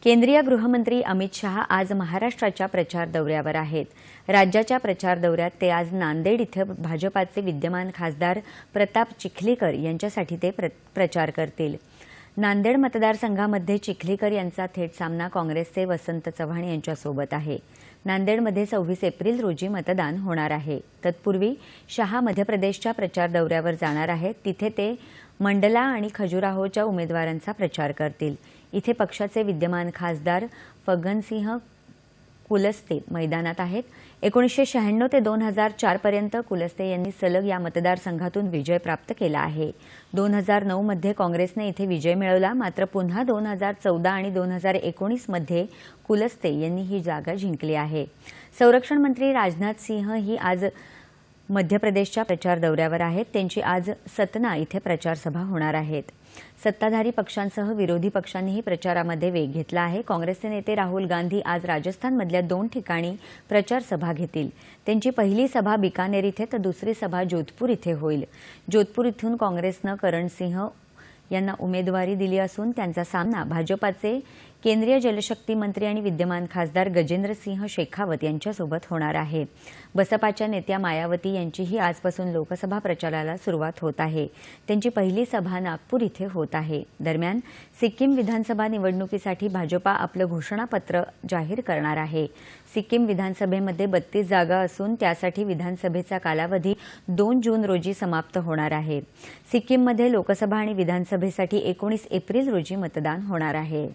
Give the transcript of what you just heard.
केंद्रीय गृहमंत्री अमित शहा आज महाराष्ट्राच्या प्रचार दौऱ्यावर आहेत। राज्याच्या प्रचार दौऱ्यात ते आज नांदेड इथे भाजपाचे विद्यमान खासदार प्रताप चिखलीकर यांच्यासाठी ते प्रचार करतील। नांदेड मतदारसंघामध्ये चिखलीकर यांचा थेट सामना काँग्रेसचे वसंत चव्हाण यांच्यासोबत आहे। नांदेडमध्ये 26 एप्रिल रोजी मतदान होणार आहे। तत्पूर्वी शहा मध्य प्रदेशच्या प्रचार दौऱ्यावर जाणार आहेत। तिथे ते मंडला आणि खजुराहोच्या उमेदवारांचा प्रचार करतील। इथे पक्षाचे विद्यमान खासदार फग्गनसिंह कुलस्ते मैदानात आहेत। 1996 ते 2004 पर्यंत कुलस्ते यांनी सलग या मतदारसंघातून विजय प्राप्त केला आहे। 2009 मध्ये काँग्रेसने इथे विजय मिळवला, मात्र पुन्हा 2014 आणि 2019 मध्ये कुलस्ते यांनी ही जागा जिंकली आहे। संरक्षण मंत्री राजनाथ सिंह ही आज मध्य प्रदेशच्या प्रचार दौऱ्यावर आहेत। त्यांची आज सतना इथे प्रचार सभा होणार आहेत। सत्ताधारी पक्षांसह विरोधी पक्षांनीही प्रचारामध्ये वेग घेतला आहे। काँग्रेसचे नेते राहुल गांधी आज राजस्थानमधल्या 2 ठिकाणी प्रचार सभा घेतील। त्यांची पहिली सभा बिकानेर इथे तर दुसरी सभा जोधपूर इथे होईल। जोधपूर इथून काँग्रेसने करण सिंह यांना उमेदवारी दिली असून त्यांचा सामना भाजपाचे केंद्रीय जलशक्ती मंत्री आणि विद्यमान खासदार गजेंद्र सिंह शेखावत यांच्यासोबत होणार आहे। बसपाच्या नेत्या मायावती यांचीही आजपासून लोकसभा प्रचाराला सुरुवात होत आहे। त्यांची पहिली सभा नागपूर इथे होत आहे। दरम्यान सिक्कीम विधानसभा निवडणुकीसाठी भाजपा आपलं घोषणापत्र जाहीर करणार आहे। सिक्कीम विधानसभेमध्ये 32 जागा असून त्यासाठी विधानसभेचा कालावधी 2 जून रोजी समाप्त होणार आहे। सिक्कीममध्ये लोकसभा आणि विधानसभेसाठी 19 एप्रिल रोजी मतदान होणार आहे।